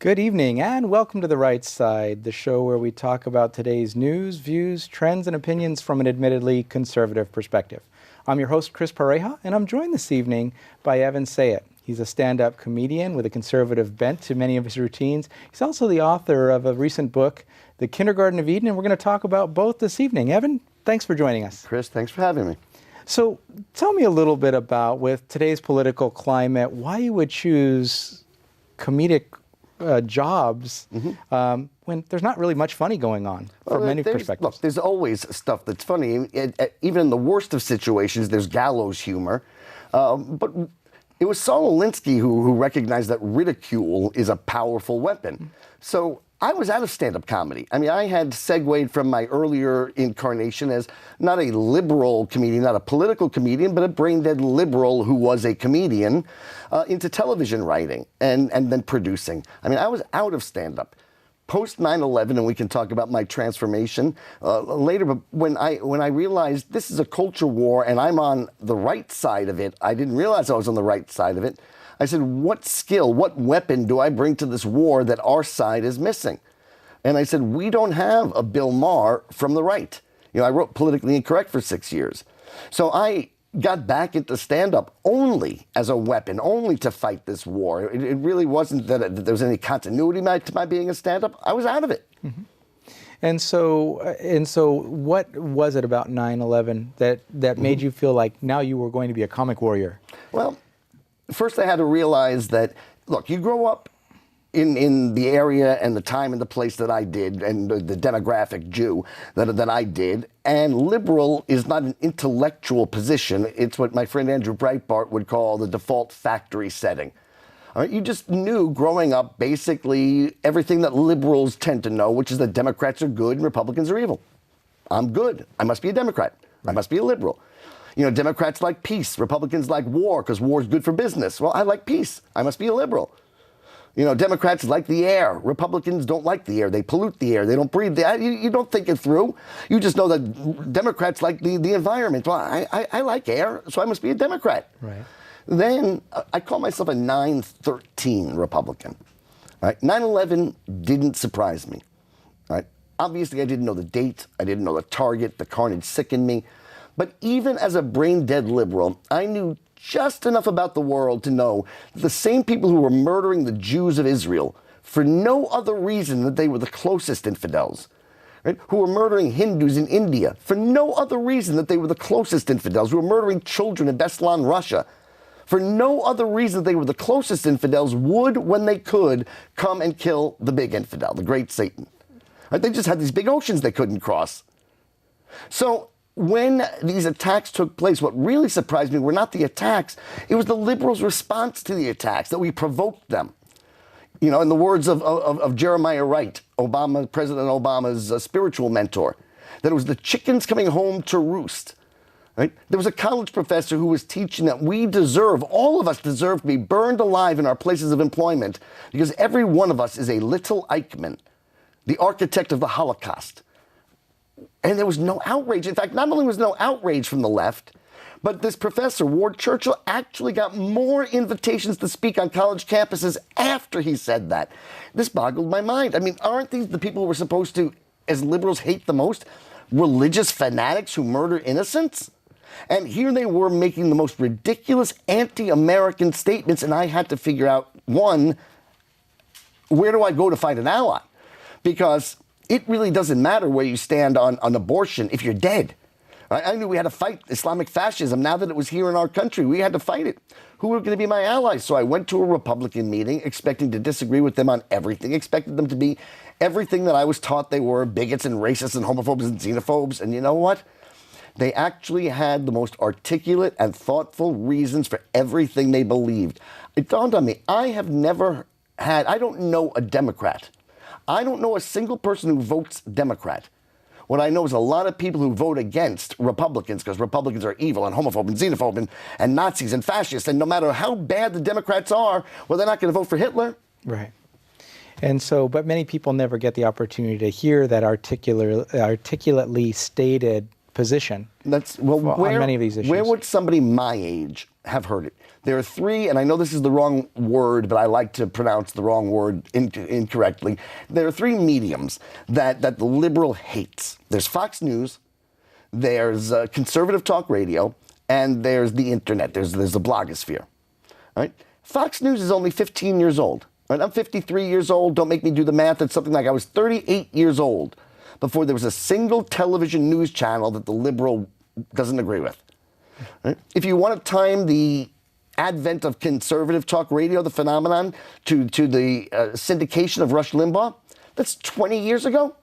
Good evening and welcome to The Right Side, the show where we talk about today's news, views, trends, and opinions from an admittedly conservative perspective. I'm your host, Chris Pareja, and I'm joined this evening by Evan Sayet. He's a stand-up comedian with a conservative bent to many of his routines. He's also the author of a recent book, The KinderGarden of Eden, and we're going to talk about both this evening. Evan, thanks for joining us. Chris, thanks for having me. So tell me a little bit about, with today's political climate, why you would choose comedic jobs when there's not really much funny going on from many perspectives. Look, there's always stuff that's funny. Even in the worst of situations, there's gallows humor. But it was Saul Alinsky who recognized that ridicule is a powerful weapon. So I was out of stand-up comedy. I mean, I had segued from my earlier incarnation as not a liberal comedian, not a political comedian, but a brain-dead liberal who was a comedian into television writing and then producing. I mean, I was out of stand-up. Post 9/11, and we can talk about my transformation later, but when I realized this is a culture war and I'm on the right side of it, I didn't realize I was on the right side of it. I said, what skill, what weapon do I bring to this war that our side is missing? And I said, we don't have a Bill Maher from the right. You know, I wrote Politically Incorrect for 6 years. So I got back into stand-up only as a weapon, only to fight this war. It really wasn't that there was any continuity to my being a stand-up. I was out of it. Mm-hmm. And so what was it about 9/11 that made you feel like now you were going to be a comic warrior? Well, first I had to realize that, look, you grow up in the area and the time and the place that I did, and the demographic Jew that I did, and liberal is not an intellectual position. It's what my friend Andrew Breitbart would call the default factory setting. All right, you just knew growing up basically everything that liberals tend to know, which is that Democrats are good and Republicans are evil. I'm good. I must be a Democrat. I must be a liberal. You know, Democrats like peace. Republicans like war because war is good for business. Well, I like peace. I must be a liberal. You know, Democrats like the air. Republicans don't like the air. They pollute the air. They don't breathe the air. You don't think it through. You just know that Democrats like the environment. Well, I like air, so I must be a Democrat. Right. Then I call myself a 9/13 Republican. Right? 9/11 didn't surprise me. Right? Obviously, I didn't know the date. I didn't know the target. The carnage sickened me. But even as a brain-dead liberal, I knew just enough about the world to know that the same people who were murdering the Jews of Israel for no other reason that they were the closest infidels, right? Who were murdering Hindus in India for no other reason that they were the closest infidels, who were murdering children in Beslan, Russia, for no other reason that they were the closest infidels, would, when they could, come and kill the big infidel, the great Satan. Right? They just had these big oceans they couldn't cross. So when these attacks took place, what really surprised me were not the attacks. It was the liberals' response to the attacks, that we provoked them. You know, in the words of Jeremiah Wright, President Obama's spiritual mentor, that it was the chickens coming home to roost. Right? There was a college professor who was teaching that we deserve, all of us deserve to be burned alive in our places of employment because every one of us is a little Eichmann, the architect of the Holocaust. And there was no outrage. In fact, not only was no outrage from the left, but this professor, Ward Churchill, actually got more invitations to speak on college campuses after he said that. This boggled my mind. I mean, aren't these the people we're supposed to, as liberals, hate the most? Religious fanatics who murder innocents? And here they were making the most ridiculous anti-American statements, and I had to figure out, one, where do I go to find an ally? Because it really doesn't matter where you stand on abortion if you're dead. I knew we had to fight Islamic fascism. Now that it was here in our country, we had to fight it. Who were going to be my allies? So I went to a Republican meeting expecting to disagree with them on everything, expected them to be everything that I was taught they were, bigots and racists and homophobes and xenophobes. And you know what? They actually had the most articulate and thoughtful reasons for everything they believed. It dawned on me, I don't know a Democrat. I don't know a single person who votes Democrat. What I know is a lot of people who vote against Republicans because Republicans are evil and homophobe and xenophobe and Nazis and fascists. And no matter how bad the Democrats are, well, they're not going to vote for Hitler. Right. And so, but many people never get the opportunity to hear that articulately stated position on many of these issues. Where would somebody my age have heard it? There are three, and I know this is the wrong word, but I like to pronounce the wrong word incorrectly. There are three mediums that the liberal hates. There's Fox News, there's conservative talk radio, and there's the internet. There's the blogosphere. Right? Fox News is only 15 years old. Right? I'm 53 years old. Don't make me do the math. It's something like I was 38 years old before there was a single television news channel that the liberal doesn't agree with. Right? If you want to time the advent of conservative talk radio, the phenomenon, to the syndication of Rush Limbaugh, that's 20 years ago.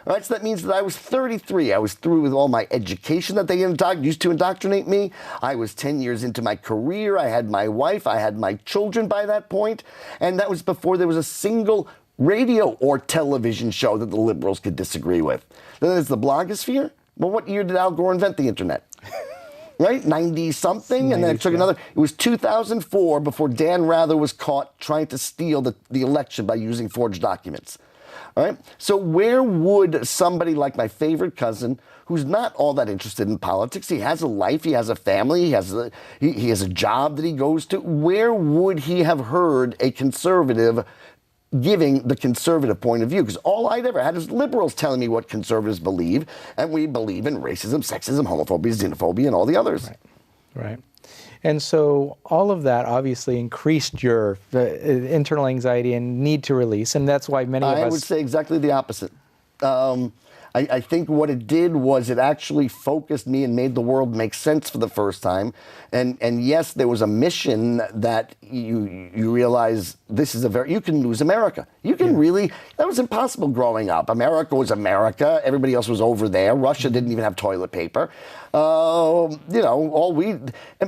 All right, so that means that I was 33. I was through with all my education that they used to indoctrinate me. I was 10 years into my career. I had my wife. I had my children by that point. And that was before there was a single radio or television show that the liberals could disagree with. Then there's the blogosphere. Well, what year did Al Gore invent the internet? Right? 90-something, and then it took another. It was 2004 before Dan Rather was caught trying to steal the election by using forged documents. All right? So where would somebody like my favorite cousin, who's not all that interested in politics, he has a life, he has a family, he has a job that he goes to, where would he have heard a conservative giving the conservative point of view? Because all I'd ever had is liberals telling me what conservatives believe, and we believe in racism, sexism, homophobia, xenophobia, and all the others. Right. And so all of that obviously increased your internal anxiety and need to release, and that's why many of us... I would say exactly the opposite. I think what it did was it actually focused me and made the world make sense for the first time. And yes, there was a mission that you realize this is you can lose America. You can really, that was impossible growing up. America was America. Everybody else was over there. Russia didn't even have toilet paper. And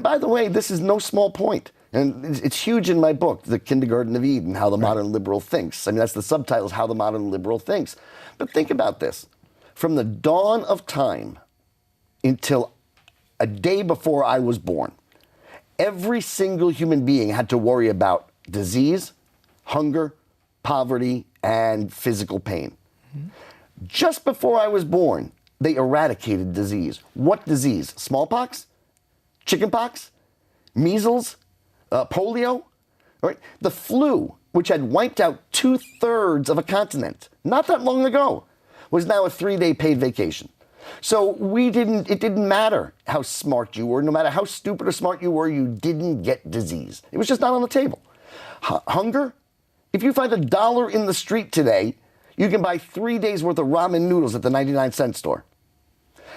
by the way, this is no small point. And it's huge in my book, The Kindergarten of Eden, How the Modern Liberal Thinks. I mean, that's the subtitles, How the Modern Liberal Thinks. But think about this. From the dawn of time until a day before I was born, every single human being had to worry about disease, hunger, poverty, and physical pain. Mm-hmm. Just before I was born, they eradicated disease. What disease? Smallpox? Chickenpox? Measles? Polio? Right? The flu, which had wiped out 2/3 of a continent not that long ago, was now a 3-day paid vacation. So it didn't matter how smart you were, no matter how stupid or smart you were, you didn't get disease. It was just not on the table. Hunger? If you find $1 in the street today, you can buy 3 days worth of ramen noodles at the 99-cent store.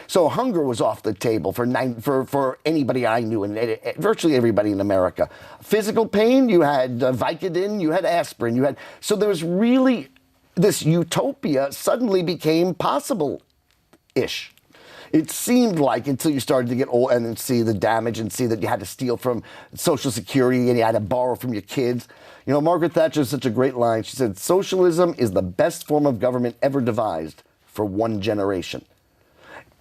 So hunger was off the table for anybody I knew, and virtually everybody in America. Physical pain, you had Vicodin, you had aspirin, so there was really, this utopia suddenly became possible-ish. It seemed like until you started to get old and then see the damage and see that you had to steal from Social Security and you had to borrow from your kids. You know, Margaret Thatcher has such a great line. She said, socialism is the best form of government ever devised for one generation.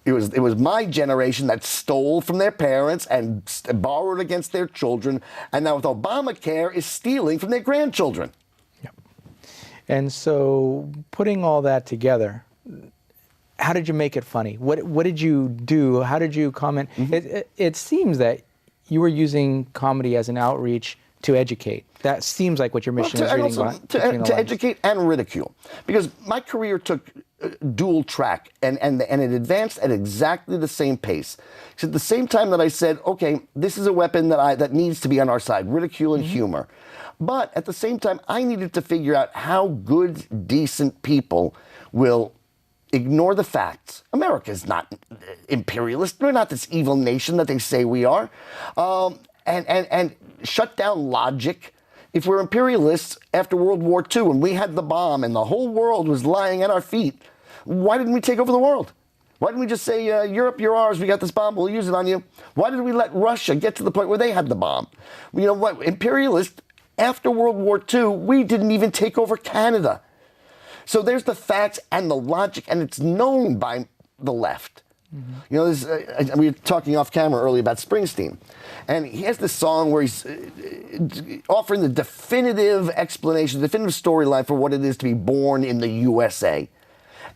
It was my generation that stole from their parents and borrowed against their children, and now with Obamacare is stealing from their grandchildren. Yep. And so putting all that together, how did you make it funny? What did you do? How did you comment? Mm-hmm. It seems that you were using comedy as an outreach to educate. That seems like what your mission is. To educate and ridicule. Because my career took dual track and it advanced at exactly the same pace. So at the same time that I said, okay, this is a weapon that needs to be on our side, ridicule and humor. But at the same time, I needed to figure out how good, decent people will ignore the facts. America is not imperialist. We're not this evil nation that they say we are. And shut down logic. If we're imperialists after World War II and we had the bomb and the whole world was lying at our feet, why didn't we take over the world? Why didn't we just say, Europe, you're ours, we got this bomb, we'll use it on you? Why did we let Russia get to the point where they had the bomb? You know what, imperialists, after World War II, we didn't even take over Canada. So there's the facts and the logic, and it's known by the left. Mm-hmm. You know, we were talking off camera earlier about Springsteen, and he has this song where he's offering the definitive explanation, the definitive storyline for what it is to be born in the USA.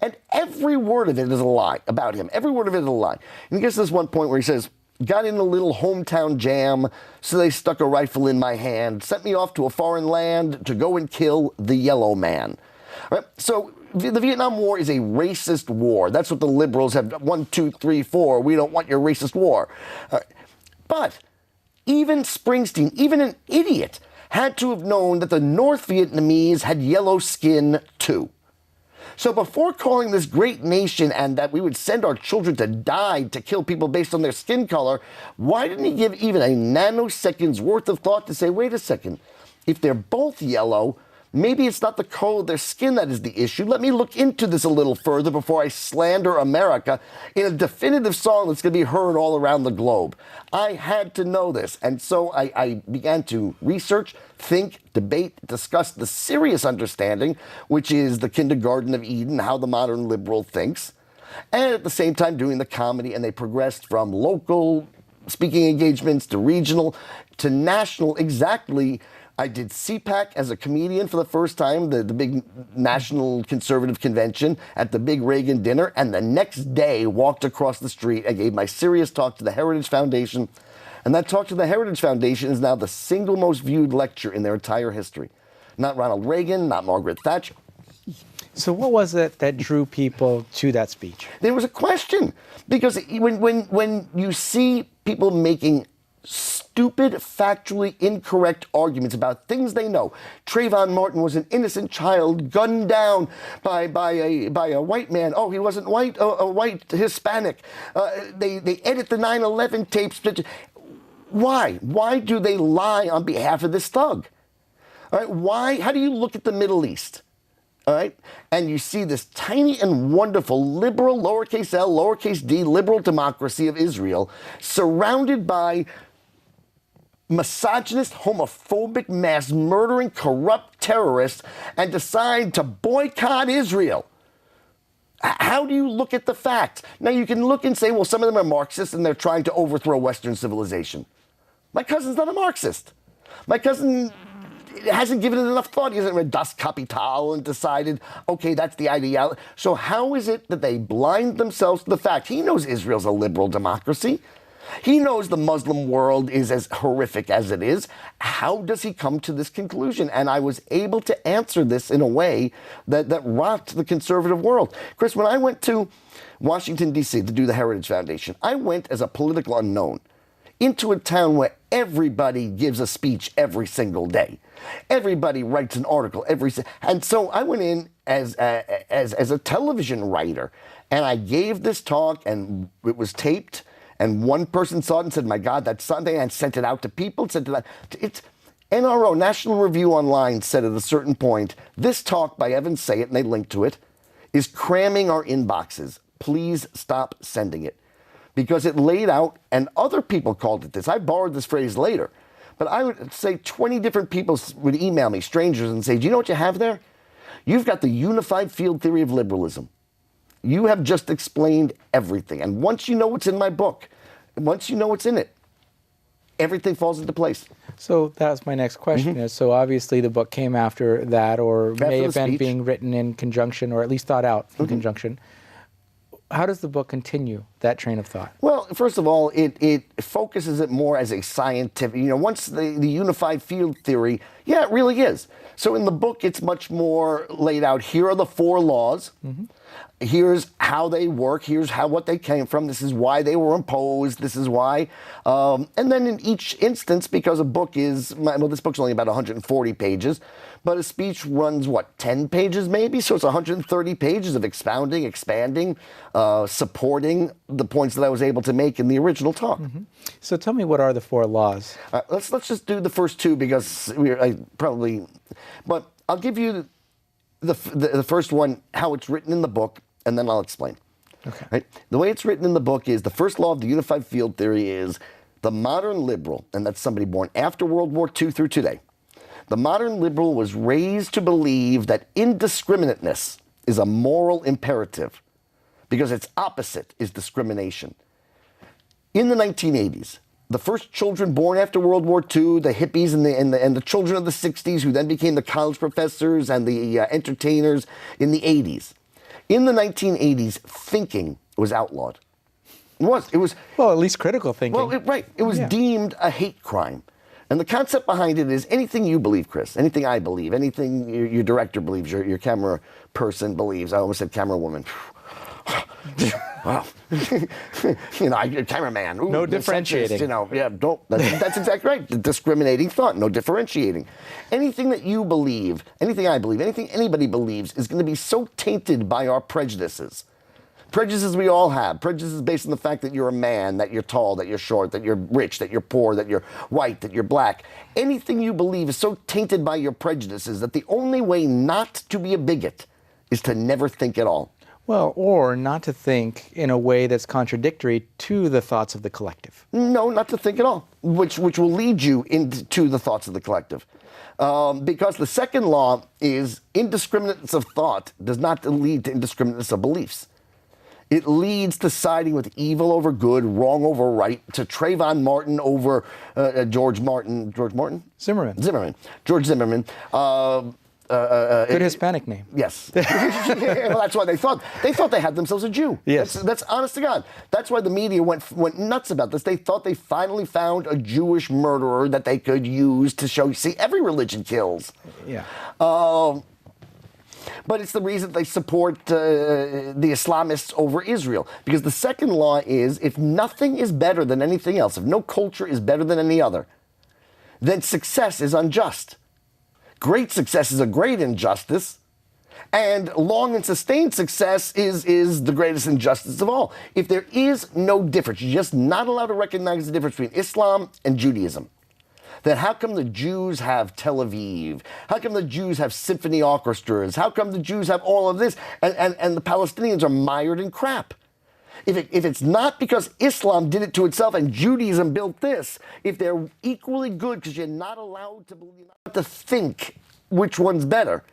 And every word of it is a lie about him. Every word of it is a lie. And he gets to this one point where he says, got in a little hometown jam, so they stuck a rifle in my hand, sent me off to a foreign land to go and kill the yellow man. Right? So the Vietnam War is a racist war. That's what the liberals have. 1, 2, 3, 4. We don't want your racist war. But even Springsteen, even an idiot, had to have known that the North Vietnamese had yellow skin too. So before calling this great nation and that we would send our children to die to kill people based on their skin color, why didn't he give even a nanosecond's worth of thought to say, wait a second, if they're both yellow, maybe it's not the color of their skin that is the issue. Let me look into this a little further before I slander America in a definitive song that's going to be heard all around the globe. I had to know this. And so I began to research, think, debate, discuss the serious understanding, which is the KinderGarden of Eden, how the modern liberal thinks, and at the same time doing the comedy. And they progressed from local speaking engagements to regional to national. Exactly. I did CPAC as a comedian for the first time, the big National Conservative Convention at the big Reagan dinner, and the next day walked across the street and gave my serious talk to the Heritage Foundation. And that talk to the Heritage Foundation is now the single most viewed lecture in their entire history. Not Ronald Reagan, not Margaret Thatcher. So what was it that drew people to that speech? There was a question, because when you see people making stupid, factually incorrect arguments about things they know. Trayvon Martin was an innocent child gunned down by a white man. Oh, he wasn't white, a white Hispanic. They edit the 9/11 tapes. Why? Why do they lie on behalf of this thug? All right, why? How do you look at the Middle East? All right, and you see this tiny and wonderful liberal, lowercase l, lowercase d, liberal democracy of Israel surrounded by misogynist, homophobic, mass-murdering, corrupt terrorists, and decide to boycott Israel. How do you look at the facts? Now, you can look and say, well, some of them are Marxists and they're trying to overthrow Western civilization. My cousin's not a Marxist. My cousin hasn't given it enough thought. He hasn't read Das Kapital and decided, okay, that's the ideology. So how is it that they blind themselves to the fact? He knows Israel's a liberal democracy. He knows the Muslim world is as horrific as it is. How does he come to this conclusion? And I was able to answer this in a way that rocked the conservative world. Chris, when I went to Washington, D.C. to do the Heritage Foundation, I went as a political unknown into a town where everybody gives a speech every single day. Everybody writes an article and so I went in as a television writer, and I gave this talk, and it was taped. And one person saw it and said, my God, that's Sunday, and sent it out to people, sent it out. It's NRO, National Review Online, said at a certain point, this talk by Evan Sayet, and they linked to it, is cramming our inboxes. Please stop sending it. Because it laid out, and other people called it this. I borrowed this phrase later. But I would say 20 different people would email me, strangers, and say, do you know what you have there? You've got the unified field theory of liberalism. You have just explained everything. And once you know what's in my book, once you know what's in it, everything falls into place. So that's my next question. So obviously the book came after that, or After may the have been speech. being written in conjunction, or at least thought out in conjunction. How does the book continue that train of thought? Well, first of all, it focuses it more as a scientific, once the unified field theory, yeah, it really is. So in the book, it's much more laid out. Here are the 4 laws. Here's how they work. Here's what they came from. This is why they were imposed. This is why. And then in each instance, because a book is, well, this book's only about 140 pages, but a speech runs, 10 pages maybe? So it's 130 pages of expounding, expanding, supporting the points that I was able to make in the original talk. So tell me, what are the 4 laws? Let's just do the first 2 because but I'll give you the first one, how it's written in the book, and then I'll explain. Okay. Right? The way it's written in the book is, the first law of the unified field theory is, the modern liberal, and that's somebody born after World War II through today, the modern liberal was raised to believe that indiscriminateness is a moral imperative because its opposite is discrimination. In the 1980s, the first children born after World War II, the hippies and the children of the 60s, who then became the college professors and the entertainers in the 80s. In the 1980s, thinking was outlawed. It was. It was. Well, at least critical thinking. Well, right. It was deemed a hate crime. And the concept behind it is anything you believe, Chris, anything I believe, anything your director believes, your camera person believes. I almost said camera woman. Wow. Cameraman. Ooh, no differentiating. That's exactly right. Discriminating thought, no differentiating. Anything that you believe, anything I believe, anything anybody believes is going to be so tainted by our prejudices. Prejudices we all have. Prejudices based on the fact that you're a man, that you're tall, that you're short, that you're rich, that you're poor, that you're white, that you're black. Anything you believe is so tainted by your prejudices that the only way not to be a bigot is to never think at all. Well, or not to think in a way that's contradictory to the thoughts of the collective. No, not to think at all, which will lead you into the thoughts of the collective. Because the second law is indiscriminateness of thought does not lead to indiscriminateness of beliefs. It leads to siding with evil over good, wrong over right, to Trayvon Martin over George Martin? Zimmerman. George Zimmerman. Good Hispanic name. Yes. Well, that's why they thought they had themselves a Jew. Yes. That's honest to God. That's why the media went nuts about this. They thought they finally found a Jewish murderer that they could use to show, see, every religion kills. Yeah. But it's the reason they support the Islamists over Israel. Because the second law is, if nothing is better than anything else, if no culture is better than any other, then success is unjust. Great success is a great injustice. And long and sustained success is the greatest injustice of all. If there is no difference, you're just not allowed to recognize the difference between Islam and Judaism. Then how come the Jews have Tel Aviv? How come the Jews have symphony orchestras? How come the Jews have all of this? And the Palestinians are mired in crap. If it's not because Islam did it to itself and Judaism built this, if they're equally good because you're not allowed to believe, not to think which one's better,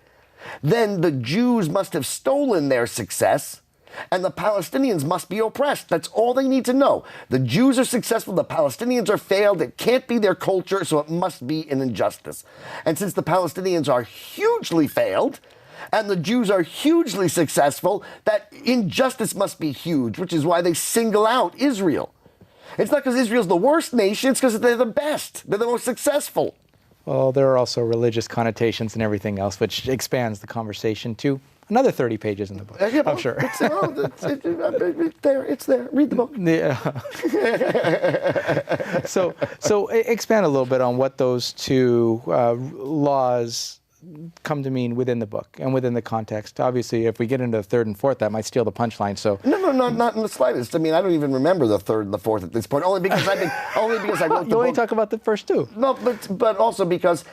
then the Jews must have stolen their success and the Palestinians must be oppressed. That's all they need to know. The Jews are successful, the Palestinians are failed. It can't be their culture, so it must be an injustice. And since the Palestinians are hugely failed, and the Jews are hugely successful, that injustice must be huge, which is why they single out Israel. It's not because Israel's the worst nation, it's because they're the best. They're the most successful. Well, there are also religious connotations and everything else, which expands the conversation to another 30 pages in the book, I'm sure. It's there. It's there. Read the book. Yeah. So expand a little bit on what those two laws come to mean within the book and within the context. Obviously, if we get into the third and fourth, that might steal the punchline. So no, not in the slightest. I mean, I don't even remember the third and the fourth at this point. Only because I wrote the book. You only talk about the first two. No, but also because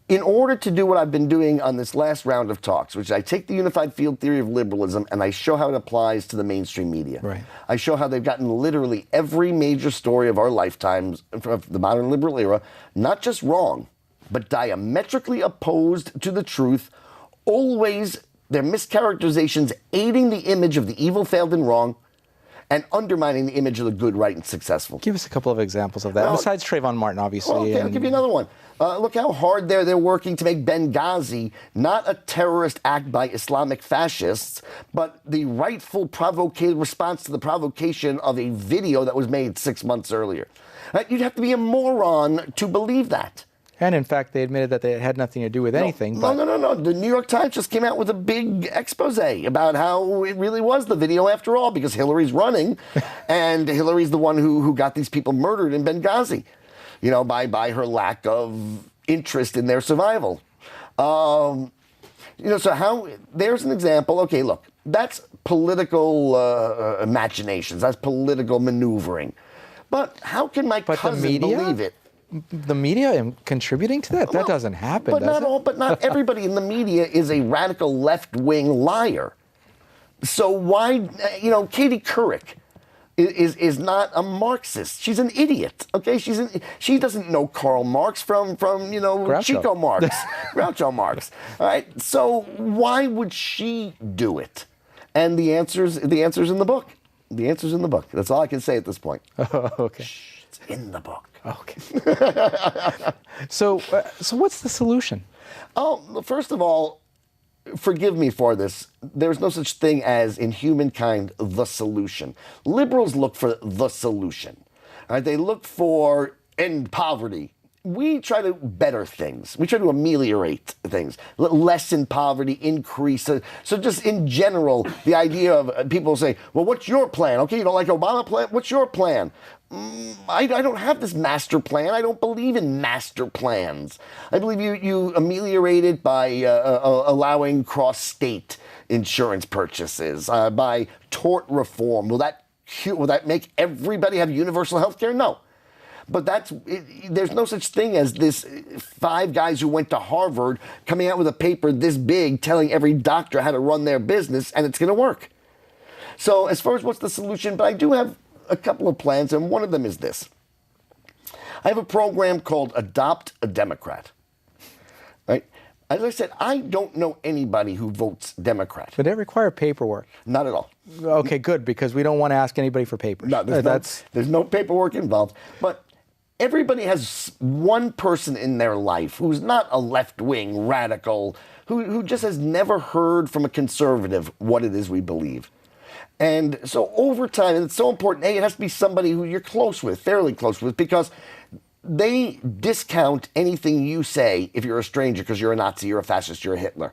in order to do what I've been doing on this last round of talks, which I take the unified field theory of liberalism and I show how it applies to the mainstream media. Right. I show how they've gotten literally every major story of our lifetimes, of the modern liberal era, not just wrong, but diametrically opposed to the truth, always their mischaracterizations aiding the image of the evil, failed, and wrong, and undermining the image of the good, right, and successful. Give us a couple of examples of that, besides Trayvon Martin, obviously. Well, okay, I'll give you another one. Look how hard they're working to make Benghazi not a terrorist act by Islamic fascists, but the rightful response to the provocation of a video that was made 6 months earlier. You'd have to be a moron to believe that. And in fact, they admitted that they had nothing to do with anything. No. The New York Times just came out with a big expose about how it really was the video after all, because Hillary's running, and Hillary's the one who got these people murdered in Benghazi, by her lack of interest in their survival. So there's an example. Okay, look, that's political machinations. That's political maneuvering. But how can my cousin believe it? The media contributing to that? That doesn't happen, does it? But not everybody in the media is a radical left-wing liar. So why, Katie Couric is not a Marxist. She's an idiot, okay? She doesn't know Karl Marx from Chico Marx, Groucho Marx, all right? So why would she do it? And the answer's in the book. The answer's in the book. That's all I can say at this point. Okay. Shh, it's in the book. Okay. So what's the solution? Oh, first of all, forgive me for this, there's no such thing as, in humankind, the solution. Liberals look for the solution. All right? They look for end poverty. We try to better things. We try to ameliorate things, lessen poverty, increase. So just in general, the idea of people say, well, what's your plan? Okay, you don't like Obama plan? What's your plan? I don't have this master plan. I don't believe in master plans. I believe you ameliorate it by allowing cross-state insurance purchases, by tort reform. Will that make everybody have universal health care? No. But there's no such thing as this 5 guys who went to Harvard coming out with a paper this big telling every doctor how to run their business and it's going to work. So as far as what's the solution, but I do have a couple of plans, and one of them is this. I have a program called Adopt a Democrat. Right? As I said, I don't know anybody who votes Democrat. But they require paperwork. Not at all. Okay, good, because we don't want to ask anybody for papers. No, there's no paperwork involved. But everybody has one person in their life who's not a left-wing radical, who just has never heard from a conservative what it is we believe. And so over time, and it's so important, it has to be somebody who you're close with, fairly close with, because they discount anything you say if you're a stranger because you're a Nazi, you're a fascist, you're a Hitler.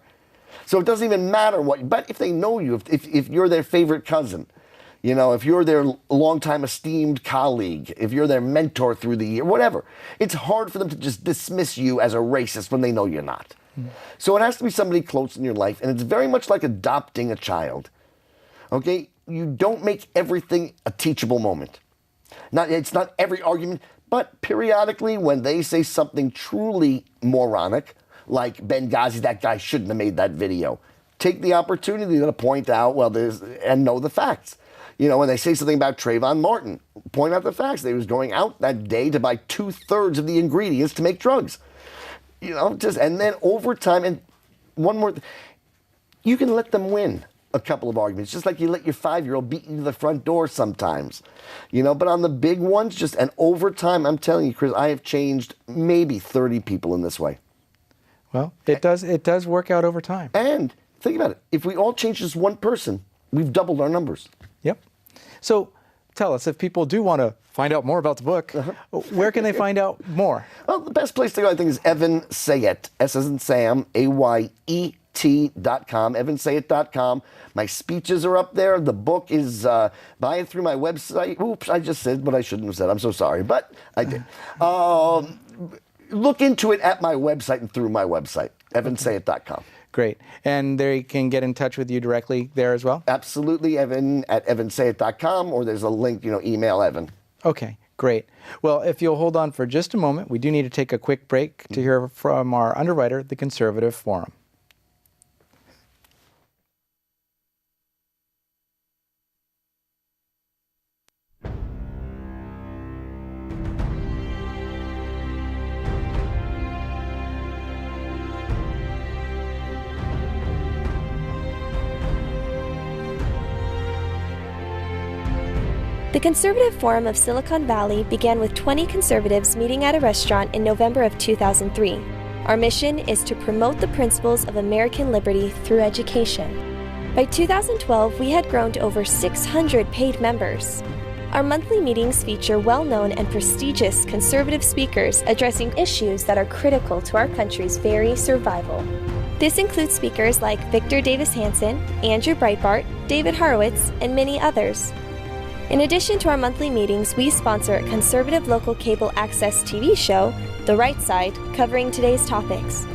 So it doesn't even matter what, but if they know you, if you're their favorite cousin, you know, if you're their longtime esteemed colleague, if you're their mentor through the year, whatever, it's hard for them to just dismiss you as a racist when they know you're not. So it has to be somebody close in your life, and it's very much like adopting a child. Okay? You don't make everything a teachable moment. It's not every argument, but periodically when they say something truly moronic, like Benghazi, that guy shouldn't have made that video, take the opportunity to point out, and know the facts. You know, when they say something about Trayvon Martin, point out the facts. They was going out that day to buy 2/3 of the ingredients to make drugs. You know, and then over time, and one more, you can let them win a couple of arguments, just like you let your 5-year-old beat you to the front door sometimes. You know, but on the big ones, and over time, I'm telling you, Chris, I have changed maybe 30 people in this way. Well, it does work out over time. And think about it. If we all change just one person, we've doubled our numbers. Yep. So tell us, if people do want to find out more about the book, where can they find out more? Well, the best place to go, I think, is Evan Sayet, S as in Sam, AYET.com, evansayet.com. My speeches are up there. The book is, buy it through my website. Oops, I just said what I shouldn't have said. I'm so sorry, but I did. Look into it at my website and through my website, evansayet.com. Great. And they can get in touch with you directly there as well? Absolutely, Evan at evansayet.com, or there's a link, email Evan. Okay, great. Well, if you'll hold on for just a moment, we do need to take a quick break to hear from our underwriter, the Conservative Forum. The Conservative Forum of Silicon Valley began with 20 conservatives meeting at a restaurant in November of 2003. Our mission is to promote the principles of American liberty through education. By 2012, we had grown to over 600 paid members. Our monthly meetings feature well-known and prestigious conservative speakers addressing issues that are critical to our country's very survival. This includes speakers like Victor Davis Hanson, Andrew Breitbart, David Horowitz, and many others. In addition to our monthly meetings, we sponsor a conservative local cable access TV show, The Right Side, covering today's topics.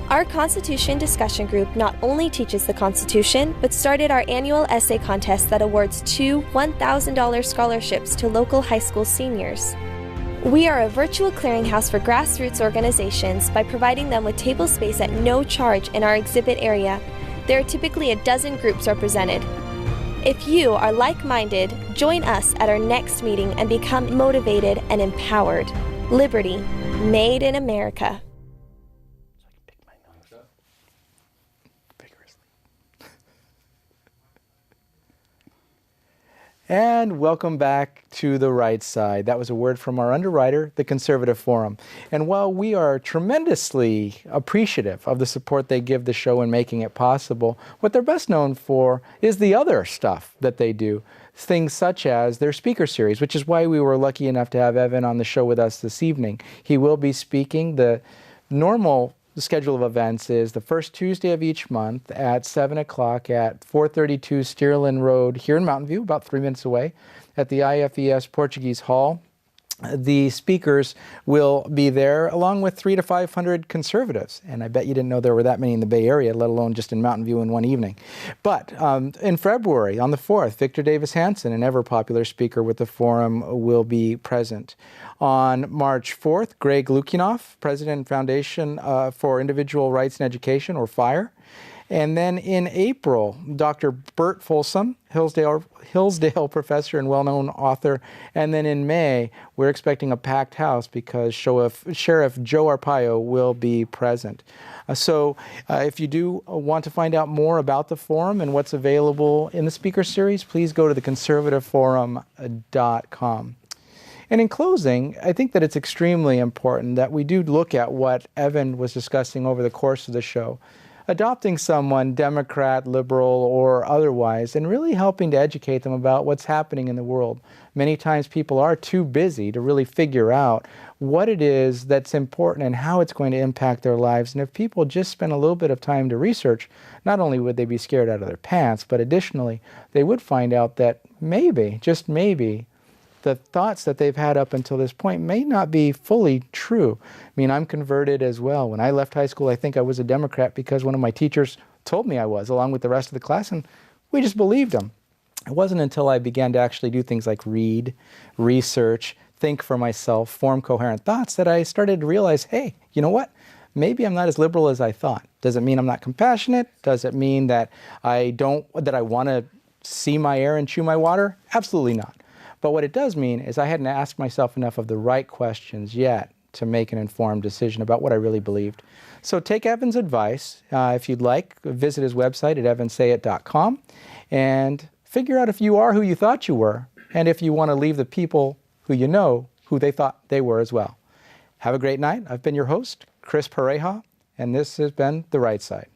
Our Constitution discussion group not only teaches the Constitution, but started our annual essay contest that awards 2 $1,000 scholarships to local high school seniors. We are a virtual clearinghouse for grassroots organizations by providing them with table space at no charge in our exhibit area. There are typically a dozen groups represented. If you are like-minded, join us at our next meeting and become motivated and empowered. Liberty, made in America. So I can pick my nose. Vigorously. And welcome back to The Right Side. That was a word from our underwriter, the Conservative Forum. And while we are tremendously appreciative of the support they give the show in making it possible, what they're best known for is the other stuff that they do. Things such as their speaker series, which is why we were lucky enough to have Evan on the show with us this evening. He will be speaking. The normal schedule of events is the first Tuesday of each month at 7 o'clock at 432 Steerland Road here in Mountain View, about 3 minutes away, at the IFES Portuguese Hall. The speakers will be there along with 300 to 500 conservatives. And I bet you didn't know there were that many in the Bay Area, let alone just in Mountain View in one evening. But in February, on the 4th, Victor Davis Hanson, an ever-popular speaker with the forum, will be present. On March 4th, Greg Lukinoff, President and Foundation for Individual Rights and Education, or FIRE. And then in April, Dr. Bert Folsom, Hillsdale professor and well-known author. And then in May, we're expecting a packed house because Sheriff Joe Arpaio will be present. So if you do want to find out more about the forum and what's available in the speaker series, please go to theconservativeforum.com. And in closing, I think that it's extremely important that we do look at what Evan was discussing over the course of the show. Adopting someone, Democrat, liberal, or otherwise, and really helping to educate them about what's happening in the world. Many times people are too busy to really figure out what it is that's important and how it's going to impact their lives. And if people just spend a little bit of time to research, not only would they be scared out of their pants, but additionally, they would find out that maybe, just maybe, the thoughts that they've had up until this point may not be fully true. I mean, I'm converted as well. When I left high school, I think I was a Democrat because one of my teachers told me I was, along with the rest of the class, and we just believed him. It wasn't until I began to actually do things like read, research, think for myself, form coherent thoughts that I started to realize, hey, you know what? Maybe I'm not as liberal as I thought. Does it mean I'm not compassionate? Does it mean that I want to see my air and chew my water? Absolutely not. But what it does mean is I hadn't asked myself enough of the right questions yet to make an informed decision about what I really believed. So take Evan's advice. If you'd like, visit his website at evansayet.com and figure out if you are who you thought you were, and if you want to leave the people who you know who they thought they were as well. Have a great night. I've been your host, Chris Pareja, and this has been The Right Side.